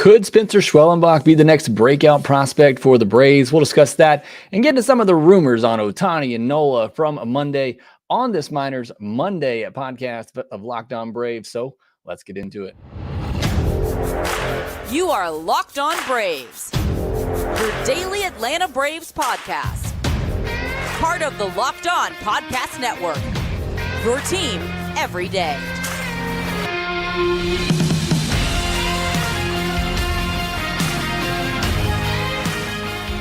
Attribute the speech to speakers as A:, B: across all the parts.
A: Could Spencer Schwellenbach be the next breakout prospect for the Braves? We'll discuss that and get into some of the rumors on Ohtani and Nola from Monday on this Miners Monday podcast of Locked On Braves. So let's get into it.
B: You are Locked On Braves, your daily Atlanta Braves podcast. Part of the Locked On Podcast Network, your team every day.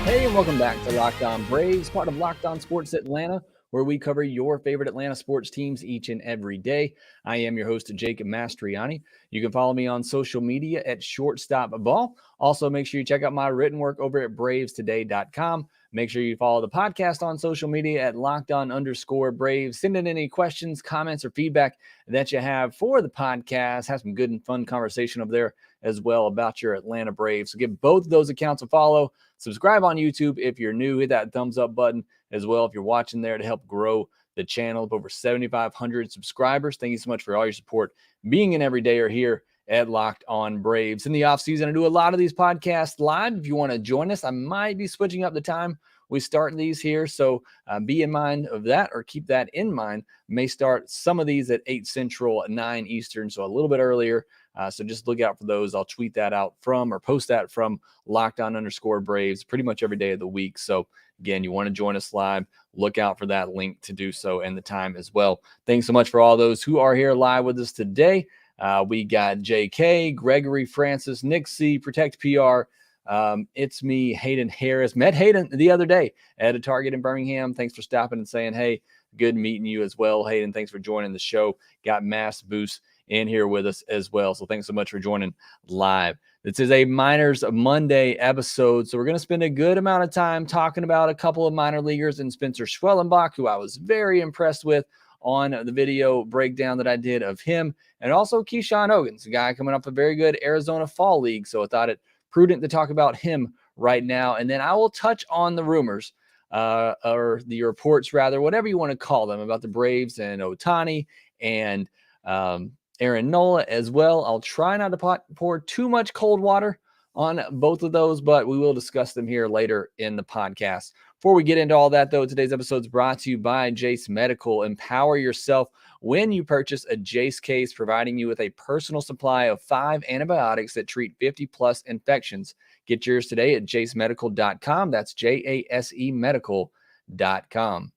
A: Hey, and welcome back to Locked On Braves, part of Locked On Sports Atlanta, where we cover your favorite Atlanta sports teams each and every day. I am your host, Jake Mastriani. You can follow me on social media at shortstopball. Also, make sure you check out my written work over at bravestoday.com. Make sure you follow the podcast on social media at LockedOn_Braves. Send in any questions, comments, or feedback that you have for the podcast. Have some good and fun conversation over there as well about your Atlanta Braves. So give both of those accounts a follow. Subscribe on YouTube if you're new. Hit that thumbs up button as well if you're watching there to help grow the channel of over 7,500 subscribers. Thank you so much for all your support being an everydayer here at Locked On Braves. In the offseason, I do a lot of these podcasts live. If you want to join us, I might be switching up the time we start these here. So be in mind of that, or keep that in mind. May start some of these at 8 Central, 9 Eastern, so a little bit earlier. So just look out for those. I'll tweet that out from, or post that from LockedOn_Braves pretty much every day of the week. So again, you want to join us live, look out for that link to do so and the time as well. Thanks so much for all those who are here live with us today. We got JK, Gregory, Francis, Nick C, Protect PR. It's me, Hayden Harris. Met Hayden the other day at a Target in Birmingham. Thanks for stopping and saying, hey, good meeting you as well. Hayden, thanks for joining the show. Got Mass Boost in here with us as well. So thanks so much for joining live. This is a Miners Monday episode. So we're going to spend a good amount of time talking about a couple of minor leaguers and Spencer Schwellenbach, who I was very impressed with on the video breakdown that I did of him, and also Keshawn Ogans, a guy coming off a very good Arizona Fall League. So I thought it prudent to talk about him right now. And then I will touch on the rumors, or the reports rather, whatever you want to call them, about the Braves and Ohtani and Aaron Nola as well. I'll try not to pour too much cold water on both of those, but we will discuss them here later in the podcast. Before we get into all that, though, today's episode is brought to you by Jase Medical. Empower yourself when you purchase a Jase case, providing you with a personal supply of 5 antibiotics that treat 50-plus infections. Get yours today at jasemedical.com. That's JASE medical.com.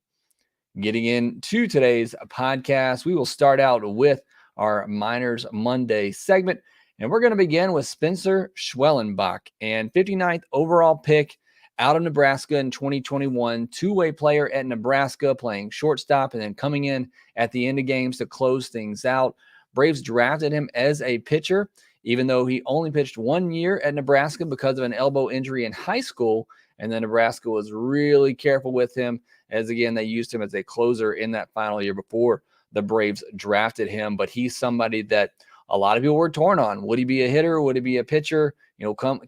A: Getting into today's podcast, we will start out with our Miners Monday segment, and we're going to begin with Spencer Schwellenbach, and 59th overall pick out of Nebraska in 2021, two-way player at Nebraska, playing shortstop and then coming in at the end of games to close things out. Braves drafted him as a pitcher, even though he only pitched 1 year at Nebraska because of an elbow injury in high school, and then Nebraska was really careful with him, as again, they used him as a closer in that final year before the Braves drafted him. But he's somebody that a lot of people were torn on. Would he be a hitter? Would he be a pitcher?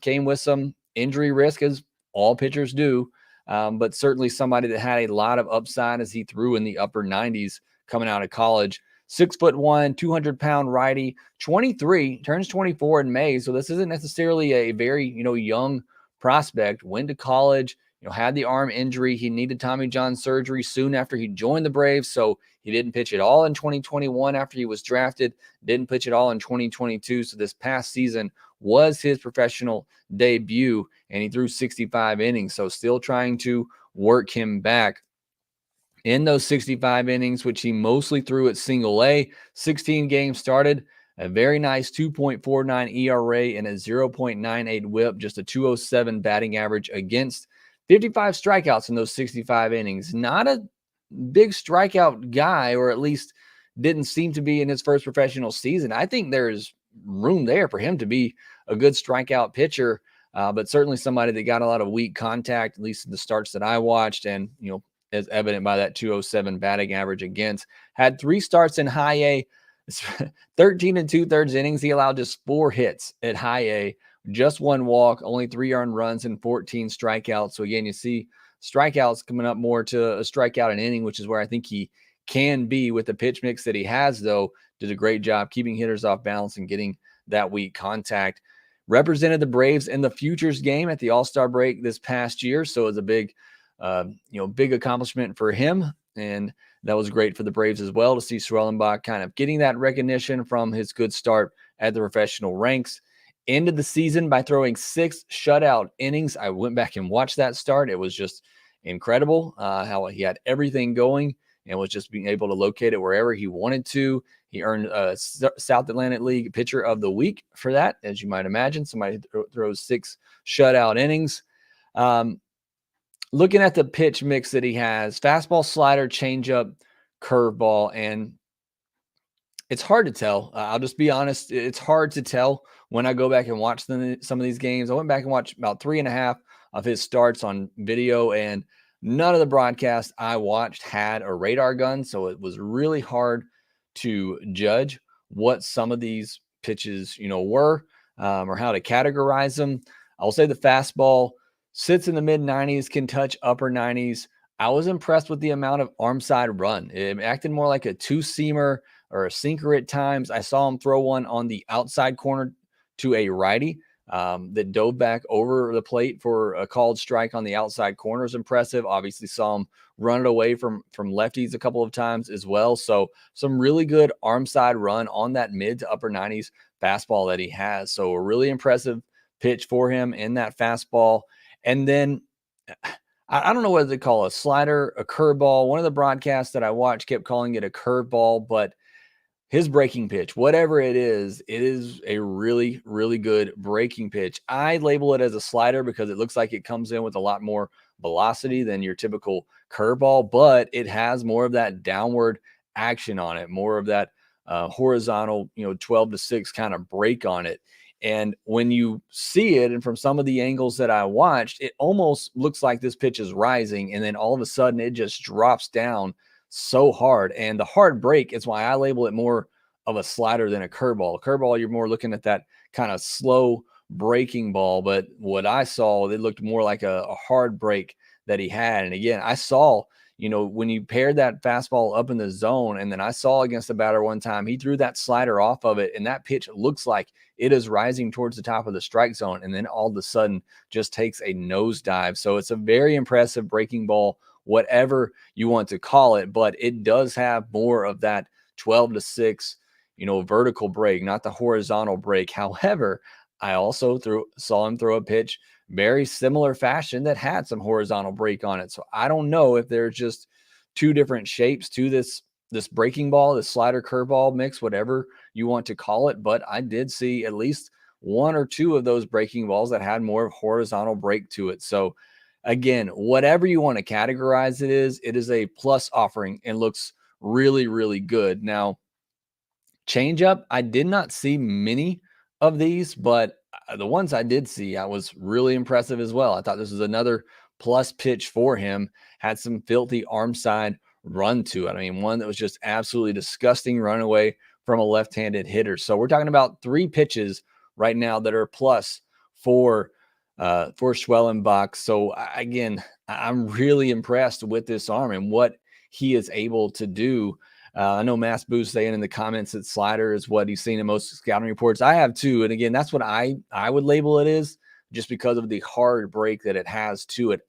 A: Came with some injury risk, as all pitchers do, but certainly somebody that had a lot of upside as he threw in the upper 90s coming out of college. 6'1", 200-pound righty, 23, turns 24 in May. So this isn't necessarily a very, young prospect. Went to college, had the arm injury. He needed Tommy John surgery soon after he joined the Braves. So he didn't pitch at all in 2021 after he was drafted, didn't pitch at all in 2022. So this past season was his professional debut, and he threw 65 innings. So still trying to work him back. In those 65 innings, which he mostly threw at single A, 16 games started, a very nice 2.49 ERA and a 0.98 whip, just a 207 batting average against, 55 strikeouts in those 65 innings. Not a big strikeout guy, or at least didn't seem to be in his first professional season. I think there's room there for him to be a good strikeout pitcher, but certainly somebody that got a lot of weak contact, at least in the starts that I watched, and, as evident by that 207 batting average against. Had 3 starts in high A, 13 2/3 innings. He allowed just 4 hits at high A, just 1 walk, only 3 earned runs, and 14 strikeouts. So again, you see strikeouts coming up more to a strikeout an inning, which is where I think he can be with the pitch mix that he has, though. Did a great job keeping hitters off balance and getting that weak contact. represented the Braves in the futures game at the All-Star break this past year. So it was a big, big accomplishment for him. And that was great for the Braves as well to see Schwellenbach kind of getting that recognition from his good start at the professional ranks. Ended the season by throwing 6 shutout innings. I went back and watched that start. It was just incredible how he had everything going and was just being able to locate it wherever he wanted to. He earned a South Atlantic League Pitcher of the Week for that, as you might imagine. Somebody throws 6 shutout innings. Looking at the pitch mix that he has, fastball, slider, changeup, curveball, and it's hard to tell. I'll just be honest. It's hard to tell when I go back and watch some of these games. I went back and watched about 3.5 of his starts on video, and none of the broadcasts I watched had a radar gun. So it was really hard to judge what some of these pitches, were or how to categorize them. I'll say the fastball sits in the mid 90s, can touch upper 90s. I was impressed with the amount of arm side run. It acted more like a 2-seamer or a sinker at times. I saw him throw one on the outside corner to a righty that dove back over the plate for a called strike on the outside corner. Is impressive. Obviously saw him run it away from lefties a couple of times as well. So some really good arm side run on that mid to upper 90s fastball that he has. So a really impressive pitch for him in that fastball. And then I don't know whether to call a slider, a curveball. One of the broadcasts that I watched kept calling it a curveball, but his breaking pitch, whatever it is a really, really good breaking pitch. I label it as a slider because it looks like it comes in with a lot more velocity than your typical curveball, but it has more of that downward action on it, more of that horizontal, 12-6 kind of break on it. And when you see it, and from some of the angles that I watched, it almost looks like this pitch is rising, and then all of a sudden it just drops down so hard. And the hard break is why I label it more of a slider than a curveball. A curveball, you're more looking at that kind of slow breaking ball. But what I saw, it looked more like a hard break that he had. And again, I saw, when you paired that fastball up in the zone, and then I saw against the batter one time, he threw that slider off of it, and that pitch looks like it is rising towards the top of the strike zone, and then all of a sudden just takes a nosedive. So it's a very impressive breaking ball, whatever you want to call it, but it does have more of that 12-6, vertical break, not the horizontal break. However, I also saw him throw a pitch very similar fashion that had some horizontal break on it. So I don't know if there's just 2 different shapes to this breaking ball, this slider curveball mix, whatever you want to call it. But I did see at least 1 or 2 of those breaking balls that had more of horizontal break to it. So again, whatever you want to categorize it is a plus offering and looks really, really good. Now, changeup, I did not see many of these, but the ones I did see, I was really impressive as well. I thought this was another plus pitch for him. Had some filthy arm side run to it. I mean, one that was just absolutely disgusting run away from a left-handed hitter. So we're talking about 3 pitches right now that are plus for Schwellenbach. So again, I'm really impressed with this arm and what he is able to do. I know Mass Boo's saying in the comments that slider is what he's seen in most scouting reports. I have too. And again, that's what I would label it is, just because of the hard break that it has to it.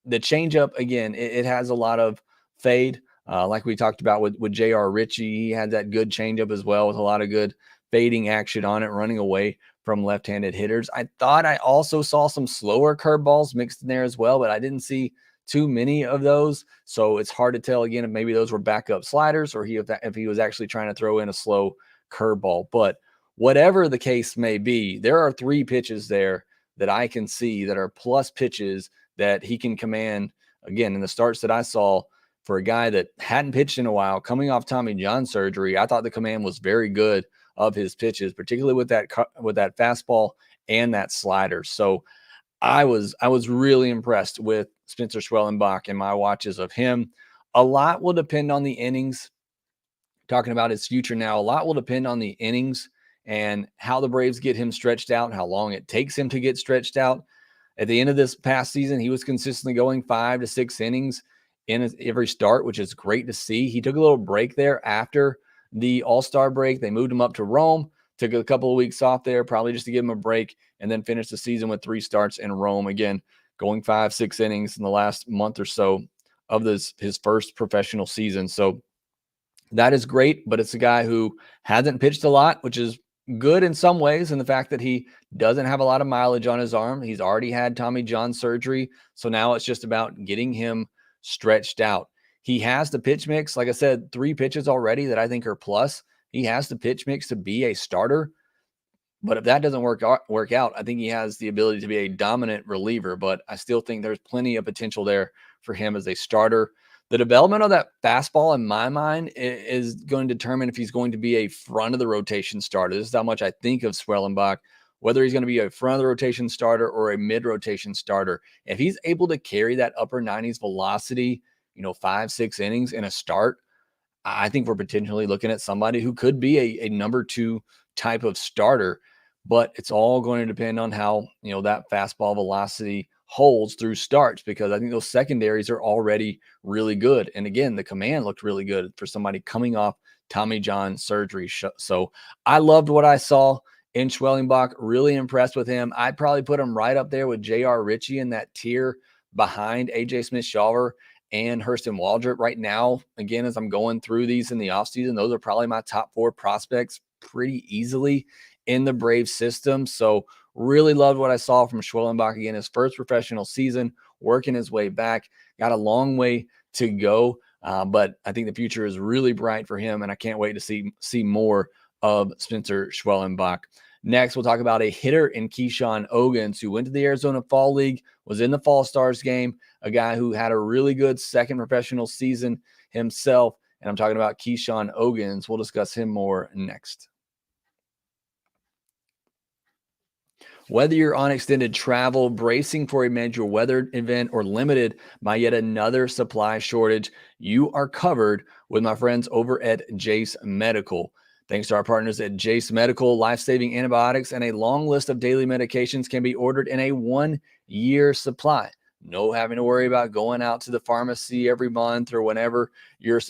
A: The changeup, again, it has a lot of fade. Like we talked about with J.R. Ritchie, he had that good changeup as well with a lot of good fading action on it, running away from left-handed hitters. I thought I also saw some slower curveballs mixed in there as well, but I didn't see too many of those. So it's hard to tell again if maybe those were backup sliders or if he was actually trying to throw in a slow curveball. But whatever the case may be, there are 3 pitches there that I can see that are plus pitches that he can command. Again, in the starts that I saw for a guy that hadn't pitched in a while, coming off Tommy John surgery, I thought the command was very good of his pitches, particularly with that fastball and that slider. So I was really impressed with Spencer Schwellenbach and my watches of him. A lot will depend on the innings. Talking about his future now, a lot will depend on the innings and how the Braves get him stretched out, how long it takes him to get stretched out. At the end of this past season, he was consistently going 5 to 6 innings in every start, which is great to see. He took a little break there after the All-Star break. They moved him up to Rome Took a couple of weeks off there, probably just to give him a break, and then finished the season with 3 starts in Rome. Again, going 5-6 innings in the last month or so of his first professional season. So that is great, but it's a guy who hasn't pitched a lot, which is good in some ways, in the fact that he doesn't have a lot of mileage on his arm. He's already had Tommy John surgery, so now it's just about getting him stretched out. He has the pitch mix. Like I said, 3 pitches already that I think are plus. He has the pitch mix to be a starter, but if that doesn't work out, I think he has the ability to be a dominant reliever, but I still think there's plenty of potential there for him as a starter. The development of that fastball, in my mind, is going to determine if he's going to be a front of the rotation starter. This is how much I think of Schwellenbach, whether he's going to be a front of the rotation starter or a mid rotation starter. If he's able to carry that upper 90s velocity, 5-6 innings in a start, I think we're potentially looking at somebody who could be a number 2 type of starter, but it's all going to depend on how, that fastball velocity holds through starts, because I think those secondaries are already really good. And again, the command looked really good for somebody coming off Tommy John surgery. So I loved what I saw in Schwellenbach, really impressed with him. I'd probably put him right up there with J.R. Ritchie in that tier behind A.J. Smith-Shawver and Hurston Waldrop right now. Again, as I'm going through these in the offseason, those are probably my top 4 prospects pretty easily in the Braves system. So really loved what I saw from Schwellenbach. Again, his first professional season, working his way back, got a long way to go. But I think the future is really bright for him, and I can't wait to see more of Spencer Schwellenbach. Next, we'll talk about a hitter in Keshawn Ogans, who went to the Arizona Fall League, was in the Fall Stars game, a guy who had a really good second professional season himself. And I'm talking about Keshawn Ogans. We'll discuss him more next. Whether you're on extended travel, bracing for a major weather event, or limited by yet another supply shortage, you are covered with my friends over at Jase Medical. Thanks to our partners at Jase Medical, life-saving antibiotics and a long list of daily medications can be ordered in a 1-year supply. No having to worry about going out to the pharmacy every month or whenever your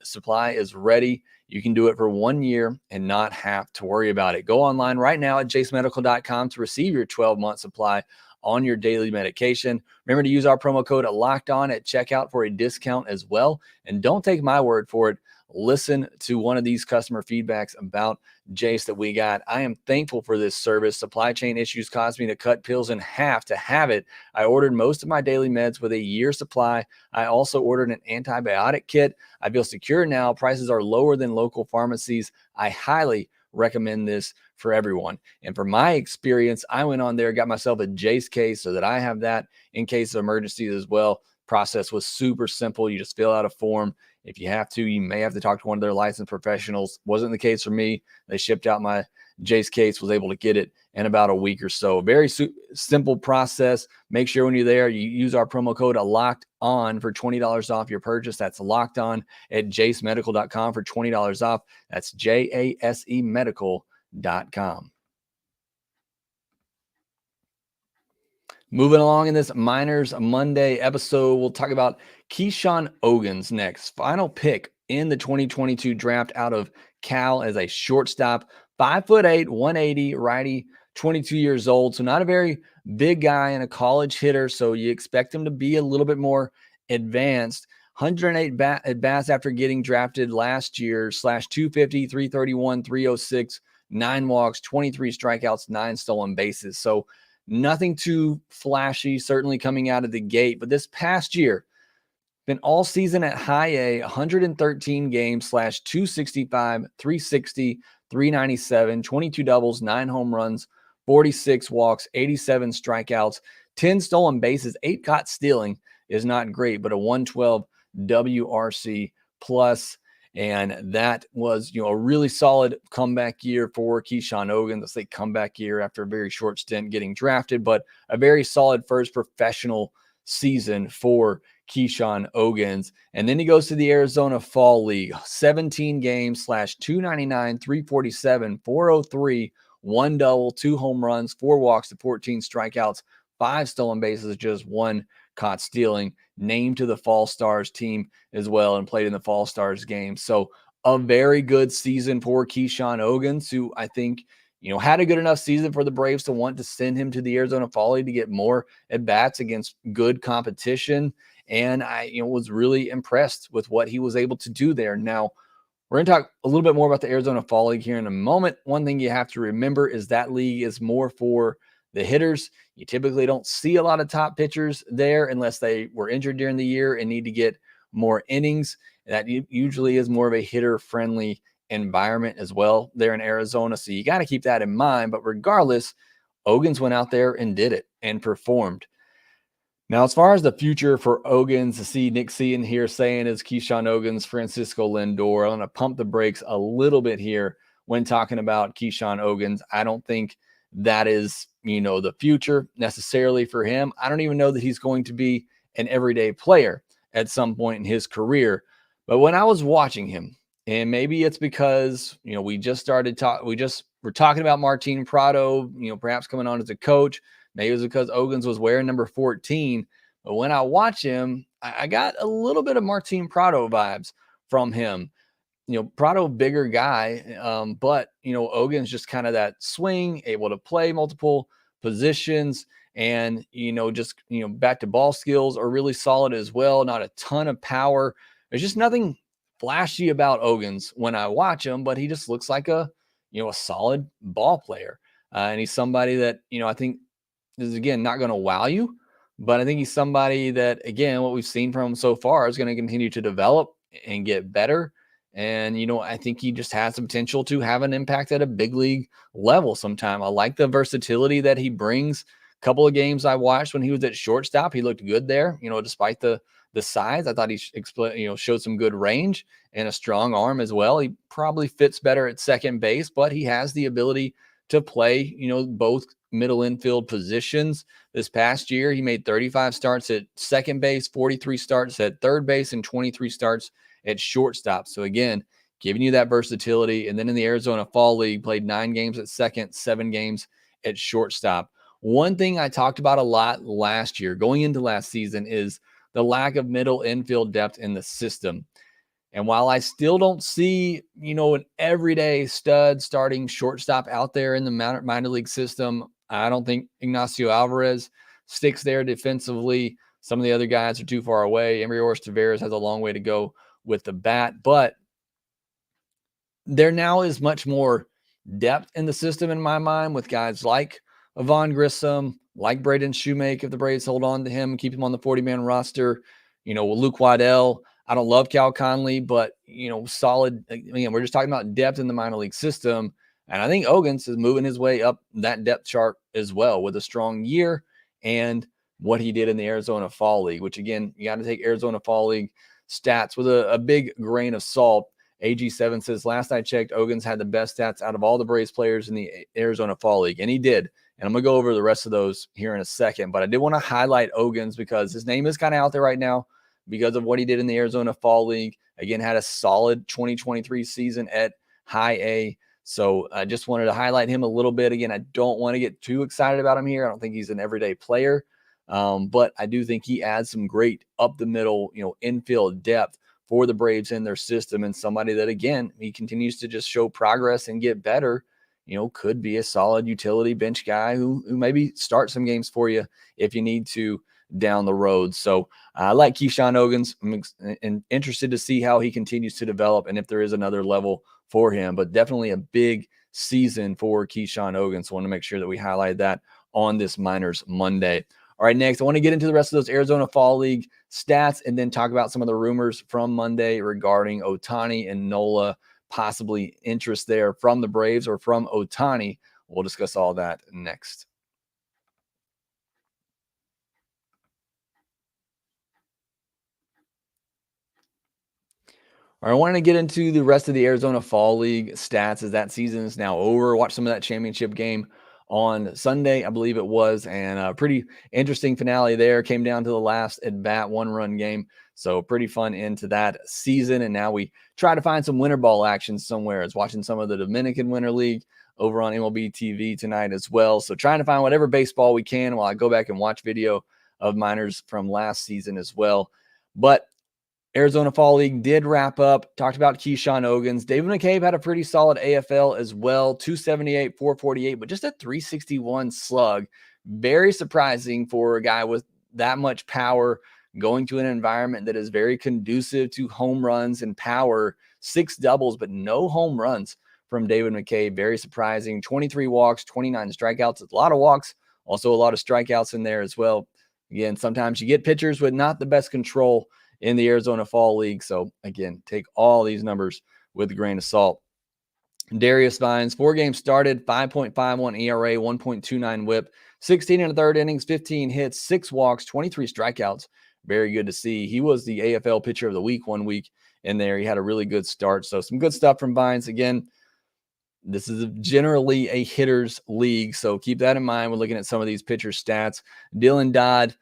A: supply is ready. You can do it for 1 year and not have to worry about it. Go online right now at jasemedical.com to receive your 12-month supply on your daily medication. Remember to use our promo code LOCKEDON at checkout for a discount as well. And don't take my word for it. Listen to one of these customer feedbacks about Jase that we got. I am thankful for this service. Supply chain issues caused me to cut pills in half to have it. I ordered most of my daily meds with a year supply. I also ordered an antibiotic kit. I feel secure now. Prices are lower than local pharmacies. I highly recommend this for everyone. And from my experience, I went on there, got myself a Jase case so that I have that in case of emergencies as well. Process was super simple. You just fill out a form. If you have to, you may have to talk to one of their licensed professionals. Wasn't the case for me. They shipped out my Jase case, was able to get it in about a week or so. Very simple process. Make sure when you're there, you use our promo code LOCKEDON for $20 off your purchase. That's locked on at jasemedical.com for $20 off. That's JASE medical.com. Moving along in this Minors Monday episode, we'll talk about Keshawn Ogans next. Final pick in the 2022 draft out of Cal as a shortstop. 5'8", 180, righty, 22 years old. So not a very big guy and a college hitter. So you expect him to be a little bit more advanced. 108 at bats after getting drafted last year, /250, 331, 306, 9 walks, 23 strikeouts, 9 stolen bases. So nothing too flashy, certainly coming out of the gate. But this past year, been all season at high A, 113 games, /265, 360, 397, 22 doubles, 9 home runs, 46 walks, 87 strikeouts, 10 stolen bases, 8 caught stealing is not great, but a 112 WRC plus. And that was, a really solid comeback year for Keshawn Ogans. Let's say comeback year after a very short stint getting drafted, but a very solid first professional season for Keshawn Ogans. And then he goes to the Arizona Fall League, 17 games, /299, 347, 403, 1 double, 2 home runs, 4 walks to 14 strikeouts, 5 stolen bases, just 1 caught stealing. Named to the Fall Stars team as well and played in the Fall Stars game. So a very good season for Keshawn Ogans, who I think had a good enough season for the Braves to want to send him to the Arizona Fall League to get more at-bats against good competition. And I, was really impressed with what he was able to do there. Now, we're going to talk a little bit more about the Arizona Fall League here in a moment. One thing you have to remember is that league is more for the hitters. You typically don't see a lot of top pitchers there unless they were injured during the year and need to get more innings. That usually is more of a hitter-friendly environment as well there in Arizona. So you got to keep that in mind. But regardless, Ogans went out there and did it and performed. Now, as far as the future for Ogans, to see Nick Seaton here saying is Keshawn Ogans, Francisco Lindor. I'm going to pump the brakes a little bit here when talking about Keshawn Ogans. I don't think that is, the future necessarily for him. I don't even know that he's going to be an everyday player at some point in his career. But when I was watching him, and maybe it's because, we just were talking about Martin Prado, perhaps coming on as a coach. Maybe it was because Ogans was wearing number 14. But when I watch him, I got a little bit of Martin Prado vibes from him. Prado, bigger guy, but, Ogans just kind of that swing, able to play multiple positions, and, back to ball skills are really solid as well. Not a ton of power. There's just nothing flashy about Ogans when I watch him, but he just looks like a solid ball player. And he's somebody that, I think is, again, not going to wow you, but I think he's somebody that, again, what we've seen from him so far is going to continue to develop and get better. And, I think he just has the potential to have an impact at a big league level sometime. I like the versatility that he brings. A couple of games I watched when he was at shortstop, he looked good there, despite the size. I thought he showed some good range and a strong arm as well. He probably fits better at second base, but he has the ability to play, both middle infield positions. This past year, he made 35 starts at second base, 43 starts at third base, and 23 starts at shortstop. So again, giving you that versatility. And then in the Arizona Fall League, played 9 games at second, 7 games at shortstop. One thing I talked about a lot last year, going into last season, is the lack of middle infield depth in the system. And while I still don't see, an everyday stud starting shortstop out there in the minor league system, I don't think Ignacio Alvarez sticks there defensively. Some of the other guys are too far away. Emryoris Taveras has a long way to go with the bat, but there now is much more depth in the system in my mind with guys like Vaughn Grissom, like Braden Shoemake, if the Braves hold on to him, keep him on the 40-man roster. Luke Waddell. I don't love Cal Conley, but, solid. Again, we're just talking about depth in the minor league system. And I think Ogans is moving his way up that depth chart as well with a strong year and what he did in the Arizona Fall League, which, again, you got to take Arizona Fall League stats with a big grain of salt. AG7 says, last I checked, Ogans had the best stats out of all the Braves players in the Arizona Fall League, and he did. And I'm going to go over the rest of those here in a second. But I did want to highlight Ogans because his name is kind of out there right now because of what he did in the Arizona Fall League. Again, had a solid 2023 season at high A. So I just wanted to highlight him a little bit. Again, I don't want to get too excited about him here. I don't think he's an everyday player. But I do think he adds some great up the middle, infield depth for the Braves in their system, and somebody that, again, he continues to just show progress and get better. Could be a solid utility bench guy who maybe start some games for you if you need to down the road. So I like Keshawn Ogans. I'm interested to see how he continues to develop and if there is another level for him, but definitely a big season for Keshawn Ogans. So I want to make sure that we highlight that on this Minors Monday. All right, next, I want to get into the rest of those Arizona Fall League stats and then talk about some of the rumors from Monday regarding Ohtani and Nola, possibly interest there from the Braves or from Ohtani. We'll discuss all that next. All right, I wanted to get into the rest of the Arizona Fall League stats as that season is now over. Watch some of that championship game on Sunday, I believe it was, and a pretty interesting finale there. Came down to the last at-bat, 1-run game. So pretty fun into that season. And now we try to find some winter ball action somewhere. I was watching some of the Dominican Winter League over on MLB TV tonight as well. So trying to find whatever baseball we can while I go back and watch video of minors from last season as well. But Arizona Fall League did wrap up. Talked about Keshawn Ogans. David McCabe had a pretty solid AFL as well. 278, 448, but just a 361 slug. Very surprising for a guy with that much power going to an environment that is very conducive to home runs and power. 6 doubles, but no home runs from David McCabe. Very surprising. 23 walks, 29 strikeouts. A lot of walks, also a lot of strikeouts in there as well. Again, sometimes you get pitchers with not the best control in the Arizona Fall League. So again, take all these numbers with a grain of salt. Darius Vines, 4 games started, 5.51 ERA, 1.29 whip, 16 and a third innings, 15 hits, 6 walks, 23 strikeouts. Very good to see. He was the AFL pitcher of the week 1 week in there. He had a really good start. So some good stuff from Vines. Again, this is generally a hitter's league, so keep that in mind when looking at some of these pitcher stats. Dylan Dodd,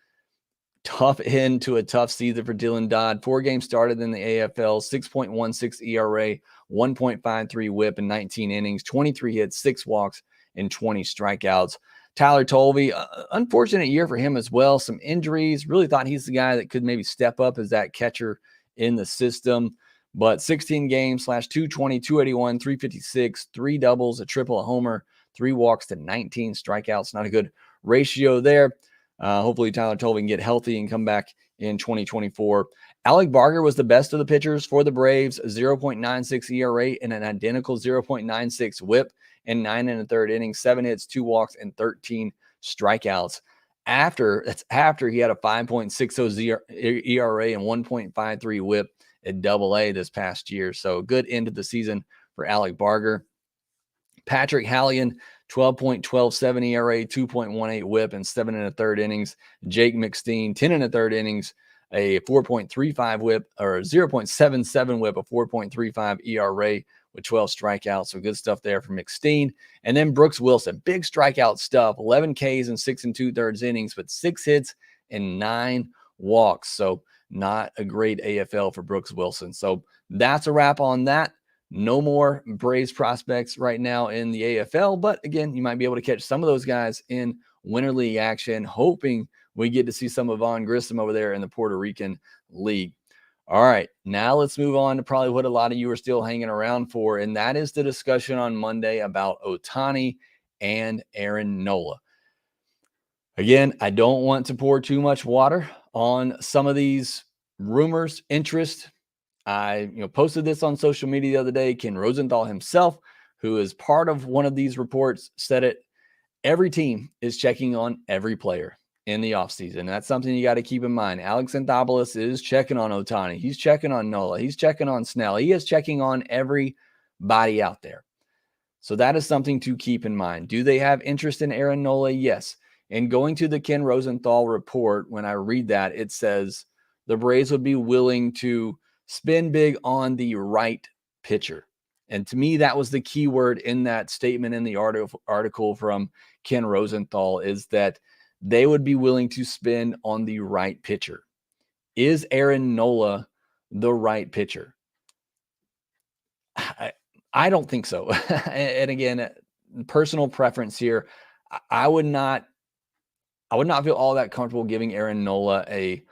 A: tough end to a tough season for Dylan Dodd. 4 games started in the AFL, 6.16 ERA, 1.53 whip in 19 innings, 23 hits, 6 walks, and 20 strikeouts. Tyler Tolvey, unfortunate year for him as well. Some injuries. Really thought he's the guy that could maybe step up as that catcher in the system. But 16 games, /220, 281, 356, 3 doubles, a triple, a homer, 3 walks to 19 strikeouts. Not a good ratio there. Hopefully Tyler Tolvey can get healthy and come back in 2024. Alec Barger was the best of the pitchers for the Braves, 0.96 ERA and an identical 0.96 whip in 9 and a third innings, 7 hits, 2 walks, and 13 strikeouts. That's after he had a 5.60 ERA and 1.53 whip at Double-A this past year. So good end of the season for Alec Barger. Patrick Hallion, 12.127 ERA, 2.18 whip, and 7 and a third innings. Jake McSteen, 10 and a third innings, a 4.35 whip, or 0.77 whip, a 4.35 ERA with 12 strikeouts. So good stuff there from McSteen. And then Brooks Wilson, big strikeout stuff, 11 Ks and 6 2/3 innings, but 6 hits and 9 walks. So not a great AFL for Brooks Wilson. So that's a wrap on that. No more Braves prospects right now in the AFL, but again, you might be able to catch some of those guys in Winter League action, hoping we get to see some of Vaughn Grissom over there in the Puerto Rican League. All right, now let's move on to probably what a lot of you are still hanging around for, and that is the discussion on Monday about Ohtani and Aaron Nola. Again, I don't want to pour too much water on some of these rumors, interest. I posted this on social media the other day. Ken Rosenthal himself, who is part of one of these reports, said it. Every team is checking on every player in the offseason. That's something you got to keep in mind. Alex Anthopoulos is checking on Ohtani. He's checking on Nola. He's checking on Snell. He is checking on everybody out there. So that is something to keep in mind. Do they have interest in Aaron Nola? Yes. And going to the Ken Rosenthal report, when I read that, it says the Braves would be willing to spend big on the right pitcher. And to me, that was the key word in that statement in the article from Ken Rosenthal, is that they would be willing to spend on the right pitcher. Is Aaron Nola the right pitcher? I don't think so. And again, personal preference here, I would not feel all that comfortable giving Aaron Nola a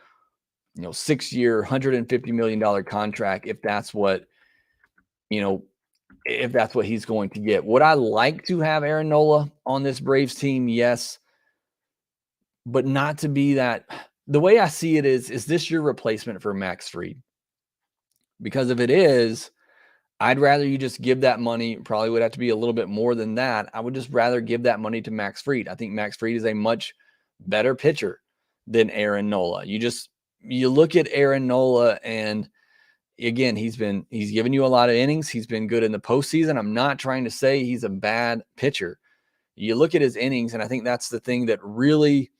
A: 6-year, $150 million contract if that's what he's going to get. Would I like to have Aaron Nola on this Braves team? Yes. But not to be that. The way I see it is this your replacement for Max Fried? Because if it is, I'd rather you just give that money. Probably would have to be a little bit more than that. I would just rather give that money to Max Fried. I think Max Fried is a much better pitcher than Aaron Nola. You look at Aaron Nola, and again, he's given you a lot of innings. He's been good in the postseason. I'm not trying to say he's a bad pitcher. You look at his innings, and I think that's the thing that's really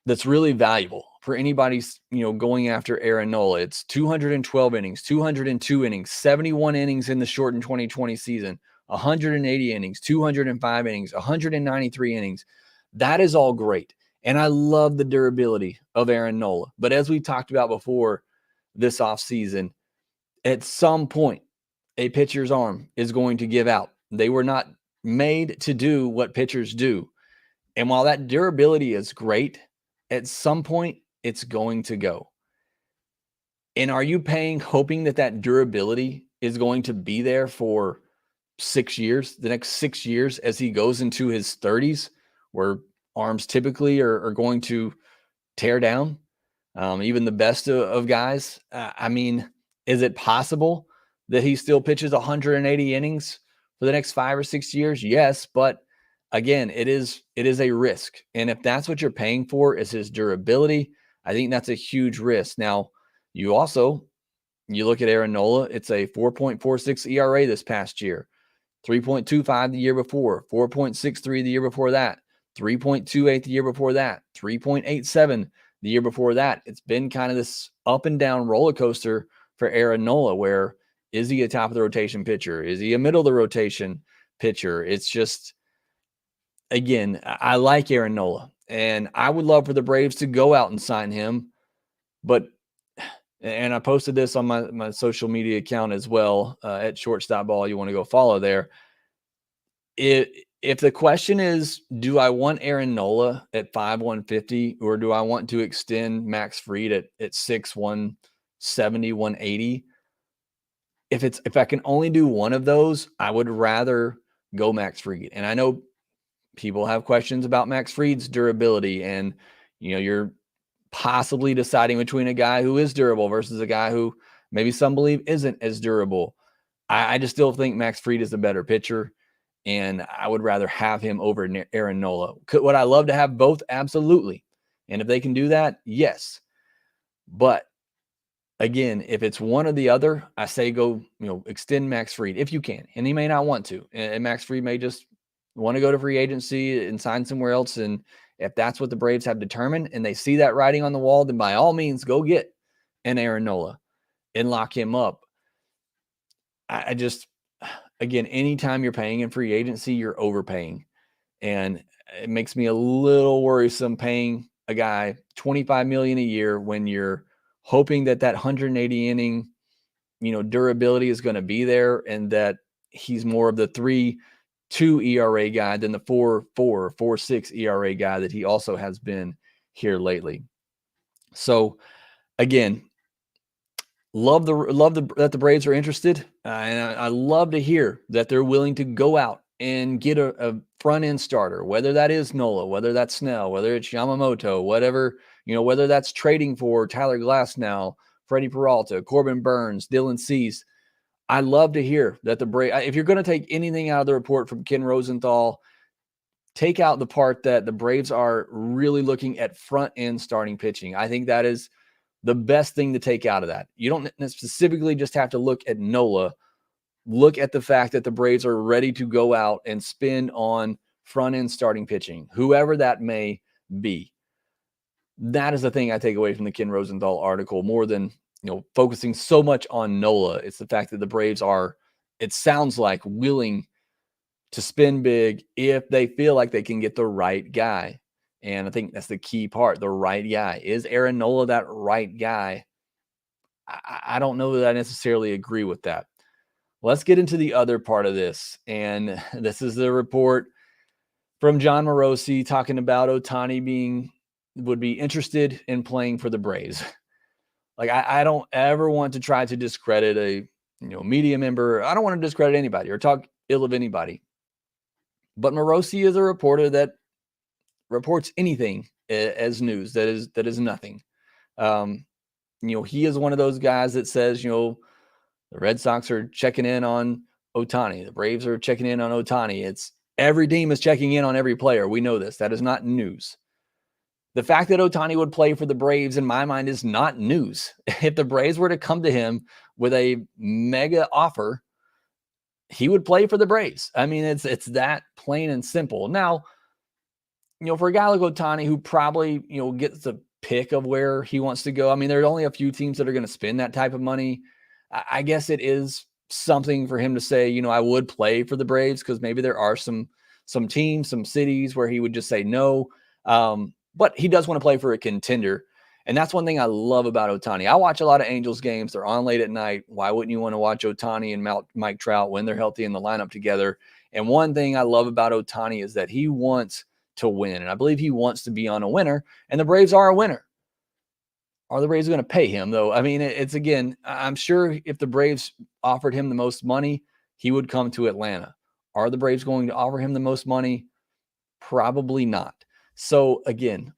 A: valuable for anybody, going after Aaron Nola. It's 212 innings, 202 innings, 71 innings in the shortened 2020 season, 180 innings, 205 innings, 193 innings. That is all great. And I love the durability of Aaron Nola. But as we talked about before this offseason, at some point, a pitcher's arm is going to give out. They were not made to do what pitchers do. And while that durability is great, at some point, it's going to go. And are you paying hoping that durability is going to be there for 6 years, the next 6 years as he goes into his 30s, where arms typically are going to tear down, even the best of guys? I mean, is it possible that he still pitches 180 innings for the next 5 or 6 years? Yes, but again, it is a risk. And if that's what you're paying for is his durability, I think that's a huge risk. Now, you look at Aaron Nola, it's a 4.46 ERA this past year, 3.25 the year before, 4.63 the year before that, 3.28 the year before that, 3.87 the year before that. It's been kind of this up and down roller coaster for Aaron Nola, where is he a top of the rotation pitcher? Is he a middle of the rotation pitcher? It's just, again, I like Aaron Nola, and I would love for the Braves to go out and sign him. But, and I posted this on my social media account as well, at Shortstop Ball. You want to go follow there. If the question is, do I want Aaron Nola at 5,150, or do I want to extend Max Fried at 6,170, 180? If I can only do one of those, I would rather go Max Fried. And I know people have questions about Max Fried's durability, and you're possibly deciding between a guy who is durable versus a guy who maybe some believe isn't as durable. I just still think Max Fried is the better pitcher, and I would rather have him over Aaron Nola. Would I love to have both? Absolutely. And if they can do that, yes. But again, if it's one or the other, I say go, extend Max Fried if you can. And he may not want to. And Max Fried may just want to go to free agency and sign somewhere else. And if that's what the Braves have determined and they see that writing on the wall, then by all means, go get an Aaron Nola and lock him up. I just, again, anytime you're paying in free agency, you're overpaying. And it makes me a little worrisome paying a guy $25 million a year when you're hoping that 180 inning, durability is going to be there, and that he's more of the 3.2 ERA guy than the 4.4, 4.6 ERA guy that he also has been here lately. So again, love that the Braves are interested, and I love to hear that they're willing to go out and get a front end starter, whether that is Nola, whether that's Snell, whether it's Yamamoto, whatever, whether that's trading for Tyler Glasnow, Freddie Peralta, Corbin Burns, Dylan Cease. I love to hear that the Braves, if you're going to take anything out of the report from Ken Rosenthal, take out the part that the Braves are really looking at front end starting pitching. I think that is the best thing to take out of that. You don't specifically just have to look at Nola. Look at the fact that the Braves are ready to go out and spend on front end starting pitching, whoever that may be. That is the thing I take away from the Ken Rosenthal article, more than focusing so much on Nola. It's the fact that the Braves are, it sounds like, willing to spend big if they feel like they can get the right guy. And I think that's the key part, the right guy. Is Aaron Nola that right guy? I don't know that I necessarily agree with that. Let's get into the other part of this. And this is the report from John Morosi talking about Ohtani would be interested in playing for the Braves. Like, I don't ever want to try to discredit a media member. I don't want to discredit anybody or talk ill of anybody. But Morosi is a reporter that reports anything as news that is nothing. He is one of those guys that says, the Red Sox are checking in on Ohtani. The Braves are checking in on Ohtani. It's every team is checking in on every player. We know this. That is not news. The fact that Ohtani would play for the Braves, in my mind, is not news. If the Braves were to come to him with a mega offer, he would play for the Braves. I mean, it's that plain and simple. Now, for a guy like Ohtani, who probably, gets the pick of where he wants to go. I mean, there are only a few teams that are going to spend that type of money. I guess it is something for him to say, I would play for the Braves, because maybe there are some teams, some cities where he would just say no. But he does want to play for a contender. And that's one thing I love about Ohtani. I watch a lot of Angels games. They're on late at night. Why wouldn't you want to watch Ohtani and Mike Trout when they're healthy in the lineup together? And one thing I love about Ohtani is that he wants to win. And I believe he wants to be on a winner. And the Braves are a winner. Are the Braves going to pay him, though? I mean, it's again, I'm sure if the Braves offered him the most money, he would come to Atlanta. Are the Braves going to offer him the most money? Probably not. So again,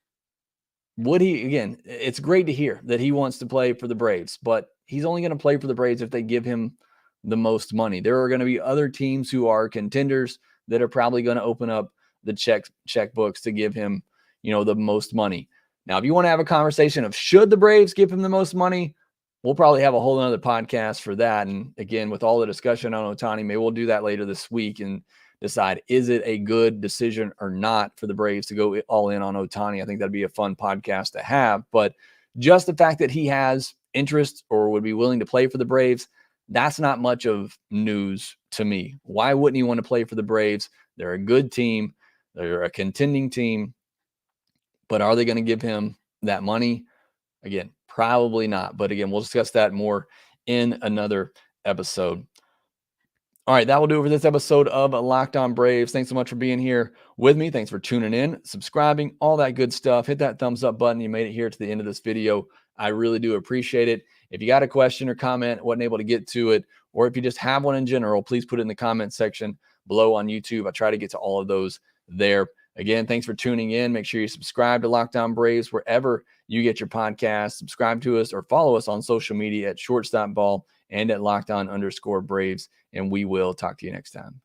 A: it's great to hear that he wants to play for the Braves, but he's only going to play for the Braves if they give him the most money. There are going to be other teams who are contenders that are probably going to open up the checkbooks to give him, the most money. Now, if you want to have a conversation of should the Braves give him the most money, we'll probably have a whole other podcast for that. And again, with all the discussion on Ohtani, maybe we'll do that later this week and decide, is it a good decision or not for the Braves to go all in on Ohtani? I think that'd be a fun podcast to have. But just the fact that he has interest or would be willing to play for the Braves, that's not much of news to me. Why wouldn't he want to play for the Braves? They're a good team. They're a contending team. But are they going to give him that money? Again, probably not. But again, we'll discuss that more in another episode. All right, that will do it for this episode of Locked On Braves. Thanks so much for being here with me. Thanks for tuning in, subscribing, all that good stuff. Hit that thumbs up button. You made it here to the end of this video. I really do appreciate it. If you got a question or comment, wasn't able to get to it, or if you just have one in general, please put it in the comment section below on YouTube. I try to get to all of those there. Again, thanks for tuning in. Make sure you subscribe to Locked On Braves wherever you get your podcast. Subscribe to us or follow us on social media at Shortstop Ball and at Locked On_Braves. And we will talk to you next time.